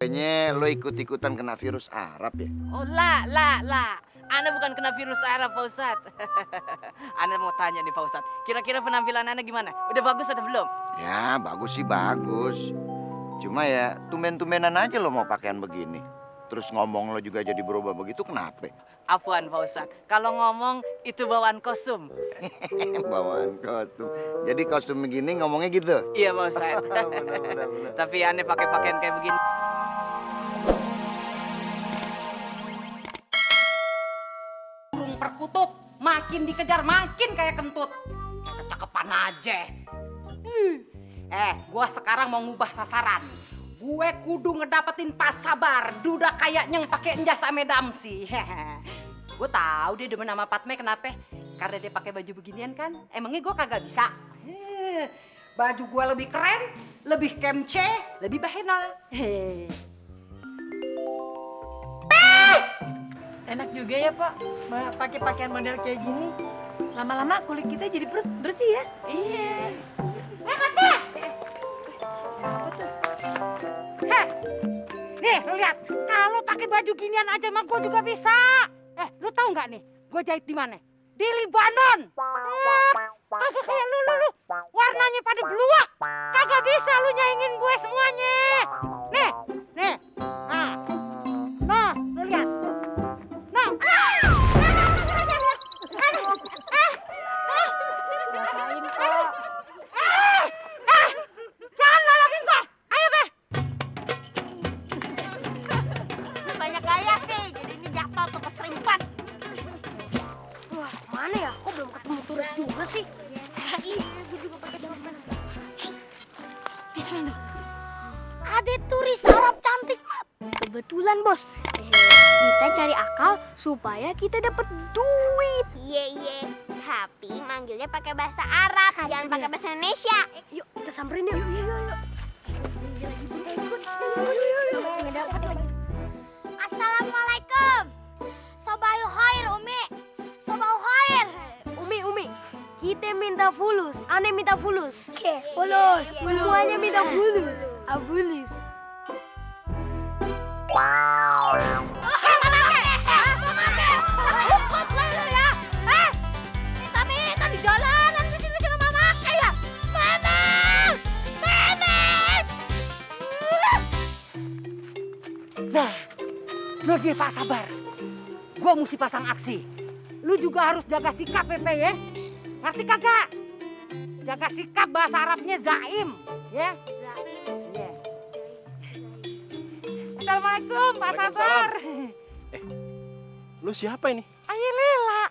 Kayaknya lo ikut-ikutan kena virus Arab ya? Oh lah. Ana bukan kena virus Arab, Pak Ustadz. Ana mau tanya nih, Pak Ustadz. Kira-kira penampilan Ana gimana? Udah bagus atau belum? Ya bagus sih bagus. Cuma ya tumben-tumbenan aja lo mau pakaian begini. Terus ngomong lo juga jadi berubah begitu, kenapa? Apuan, Pak Ustadz. Kalau ngomong itu bawaan kostum. Bawaan kostum. Jadi kostum begini ngomongnya gitu? Iya, Pak Ustadz. Bener. Tapi aneh pakai pakaian kayak begini. Burung perkutut, makin dikejar makin kayak kentut. Kayak kecakapan aja. Gua sekarang mau ngubah sasaran. Gue kudu ngedapetin Pak Sabar, duda kayaknya yang pakai jas ame damsi. Gue tahu dia demen sama Patme, kenapa? Karena dia pakai baju beginian kan. Emangnya gue kagak bisa? Baju gue lebih keren, lebih kemce, lebih bahenol. Enak juga ya Pak, pakai pakaian model kayak gini. Lama-lama kulit kita jadi bersih ya. Iya. Patme! Siapa tuh? Nih, lu lihat. Kalau pakai baju ginian aja mah gue juga bisa. Lu tahu nggak nih? Gue jahit di mana? Di Libanon. Kagak kayak lu. Warnanya pada beluak. Kagak bisa lu nyaingin gue semuanya. Nih. Nah, lu lihat. Nah. Rasain kok. Jangan nolongin gue. Ayo, Be. Banyak gaya sih, jadinya jatuh tuh keserempet. Wah, mana ya? Kok belum ketemu turis juga sih? Iya, gue juga pakai dalam mana. Itu. Ada turis Arab cantik, Mat. Kebetulan, Bos. Kita cari akal supaya kita dapat duit. Iya. Tapi manggilnya pakai bahasa Arab, jangan pakai bahasa Indonesia. Yuk, kita samperin yuk. Yuk. Assalamualaikum. Sobahul khair, Umi. Sobahul khair. Umi. Kita minta fulus. Aneh minta fulus. Fulus. Semuanya minta fulus. Abulus. Minta di jalanan sini lu jangan mama ya. Memet. Nah, lu dia Pak Sabar. Gua mesti pasang aksi. Lu juga harus jaga sikap, Pepe ya. Ngerti kagak? Jaga sikap, bahasa Arabnya zaim, ya. Iya. Assalamualaikum, Pak Sabar. Lu siapa ini? Ayo Lela.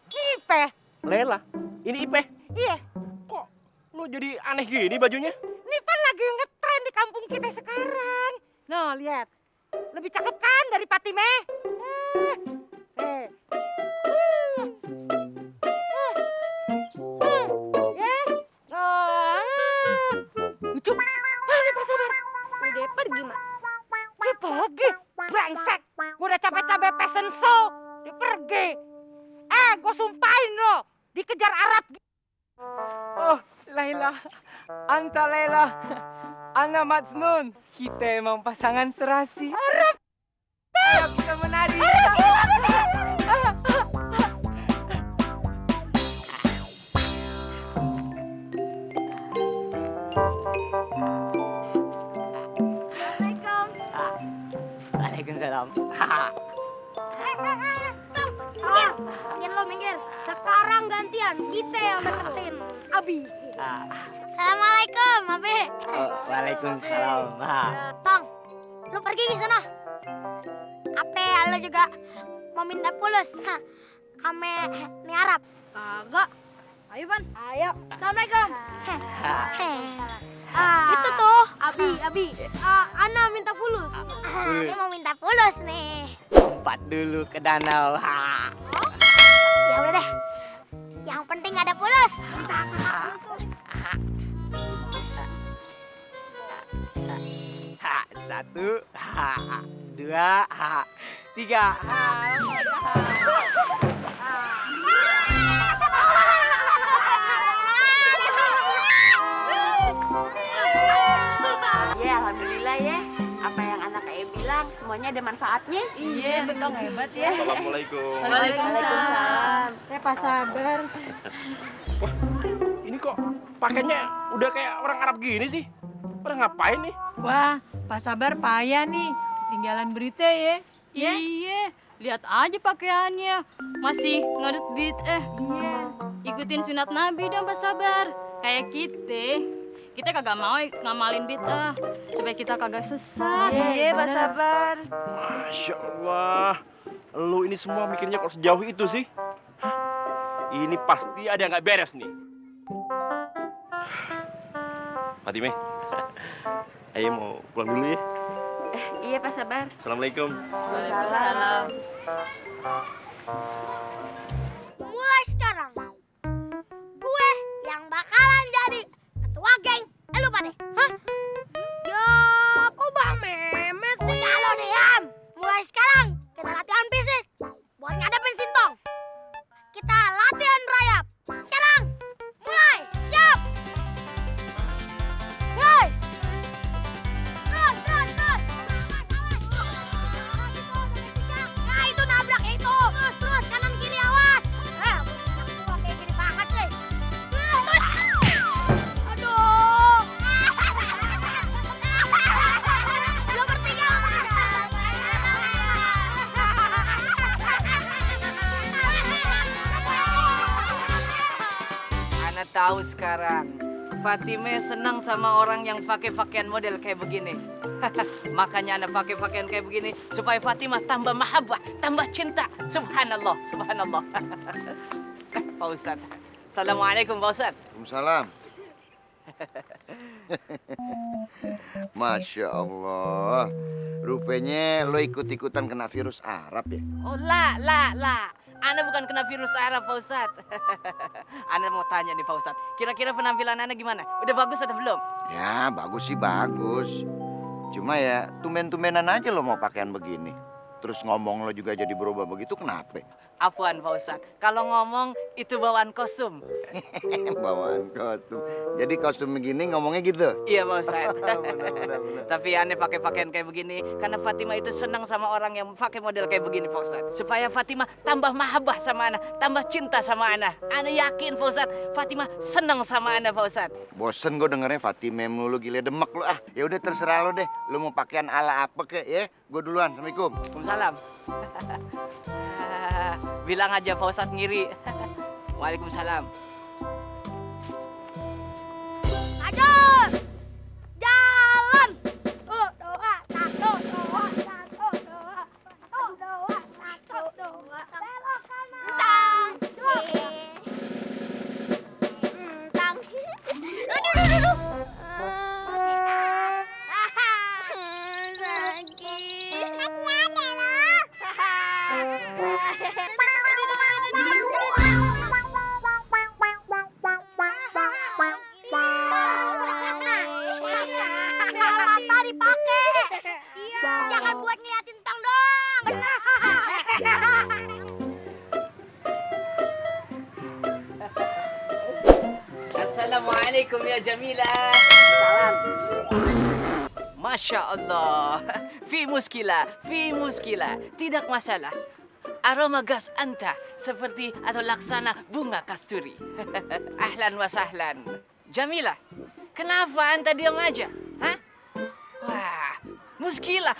Ini Ipe. Lela? Ini Ipe? Iya. Kok lu jadi aneh gini bajunya? Ini kan lagi ngetren di kampung kita sekarang. Noh, lihat. Lebih cakep kan dari Patime? Lucu. Mana Pak Sabar? Udah pergi, Mak. Dia pergi. Brengsek. Gue udah capek-capek pesen show. Dia pergi. Gue sumpahin lo. Dikejar Arab. Oh, Laila. Anta Laila. Ana Majnun. Kita emang pasangan serasi. Arab. Ayo kita menari. Waalaikumsalam. Minggir. Sekarang gantian. Kita yang deketin Abi. Assalamualaikum, Abi. Waalaikumsalam. Tong, lu pergi ke sana. Apa lu juga mau minta fulus? Ame ni Arab. Kagak. Ayo, Ban. Ayo. Assalamualaikum. Itu tuh, Abi. Ana minta fulus. Dia mau minta fulus nih. Lompat dulu ke danau. Ya udah deh. Yang penting ada fulus. Satu, dua, tiga. Ya, alhamdulillah ya. Apa yang anak bilang semuanya ada manfaatnya. Iya, betul hebat ya. Assalamualaikum. Waalaikumsalam. Pak Sabar. Wah, ini kok pakainya udah kayak orang Arab gini sih? Pada ngapain nih? Wah, Pak Sabar payah nih. Tinggalan berita ya. Iya, lihat aja pakaiannya. Masih ngadut beat Iya. Ikutin sunat Nabi dong, Pak Sabar. Kayak kita kagak mau ngamalin bid'ah supaya kita kagak sesat. Iya, Pak Sabar. Masya Allah. Lu ini semua mikirnya kok sejauh itu sih? Hah? Ini pasti ada yang nggak beres nih. Fatime, ayo mau pulang dulu ya. Iya Pak Sabar. Assalamualaikum. Waalaikumsalam. Mulai sekarang, gue yang bakalan jadi ketua geng. Lu pada? Hah? Ya, kok Bang Mehmet sih? Udah lo diam. Mulai sekarang kita latihan fisik buat ngadepin Sintong. Kita latihan rayap. Sekarang, mulai. Siap. Mulai. Terus. Nah, itu nabrak itu. Terus kanan kiri awas. Gua kayak gini banget sih. Aduh. Lu bertiga. Ana tahu sekarang. Fatime senang sama orang yang pakai pakaian model kayak begini. Makanya Ana pakai pakaian kayak begini supaya Fatimah tambah mahabbah, tambah cinta. Subhanallah, subhanallah. Pak Ustadz. Assalamualaikum Pak Ustadz. Waalaikumsalam. Masya Allah. Rupanya lo ikut-ikutan kena virus Arab ya? Oh lah. Ana bukan kena virus Arab Pak Ustadz. Ana mau tanya nih Pak Ustadz. Kira-kira penampilan Ana gimana? Udah bagus atau belum? Ya bagus sih bagus. Cuma ya tumben-tumbenan aja lo mau pakaian begini. Terus ngomong lo juga jadi berubah begitu kenapa? Apuan Pak Ustadz. Kalau ngomong itu bawaan kostum. Bawaan kostum. Jadi kostum begini ngomongnya gitu? Iya Pak Ustadz. Tapi aneh pakai pakaian kayak begini karena Fatimah itu senang sama orang yang pakai model kayak begini Pak Ustadz. Supaya Fatimah tambah mahabbah sama Ana, tambah cinta sama Ana. Ana yakin Pak Ustadz, Fatimah senang sama Ana Pak Ustadz. Bosen gue dengernya Fatimah melulu gile demek lo ah. Ya udah terserah lo deh. Lo mau pakaian ala apa kek ya? Gue duluan. Assalamualaikum. Waalaikumsalam. Bilang aja Pak Ustadz ngiri. Waalaikumsalam. Maju. Jalan. Doa. Satu, doa. Belok kanan. Entang. Entang. Aduh. Sakit. Kasihan ya lo. Mata dipakai. Jangan buat ngeliatin tong dong. Assalamualaikum ya Jamilah. Salam. Masya Allah. Fi muskila. Tidak masalah. Aroma gas anta seperti atau laksana bunga kasturi. Ahlan wa sahlan. Jamilah, kenapa anta diam aja? Hah? Wah, muskilah.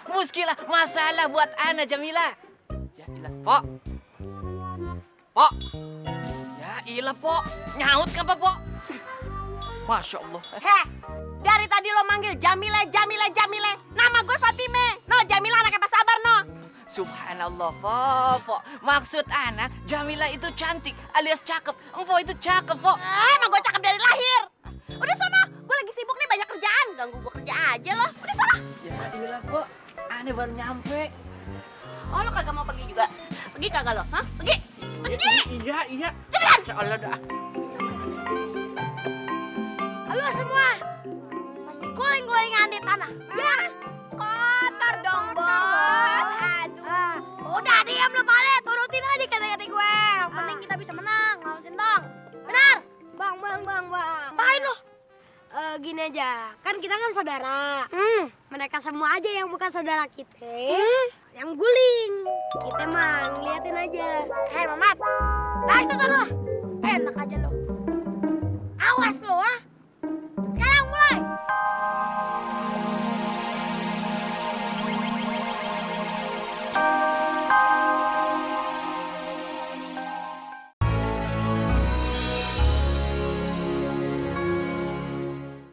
Masalah buat ana Jamilah. Jamilah, Pok. Ya ilah, Pok. Nyaut ngapa, Pok? Masya Allah. Heh, dari tadi lo manggil Jamile. Nama gue Fatime. No, Jamila anaknya Pak Sabar, no. Subhanallah, Pok. Maksud ana, Jamila itu cantik alias cakep. Empok itu cakep, Pok. Emang gue cakep dari lahir. Udah sono, gue lagi sibuk nih banyak kerjaan. Ganggu gue kerja aja lo. Udah sono. Ya ilah, Pok. Ana baru nyampe. Oh, lo kagak mau pergi juga? Pergi kagak lo? Hah? Pergi. Iya. Cepetan. Masya Allah dah. Halo semua. Pasti guling-gulingan di tanah. Ya. Kotor dong, Bos. Aduh. Udah diam lu Pale, turutin aja kata-kata gue. Yang penting kita bisa menang, ngawasin dong. Benar? Bang. Apain lu? Gini aja, kan kita kan saudara. Mereka semua aja yang bukan saudara kita, yang guling. Kita mah ngeliatin aja. Mamat, naik tuh sana. Enak aja lo. Awas lo,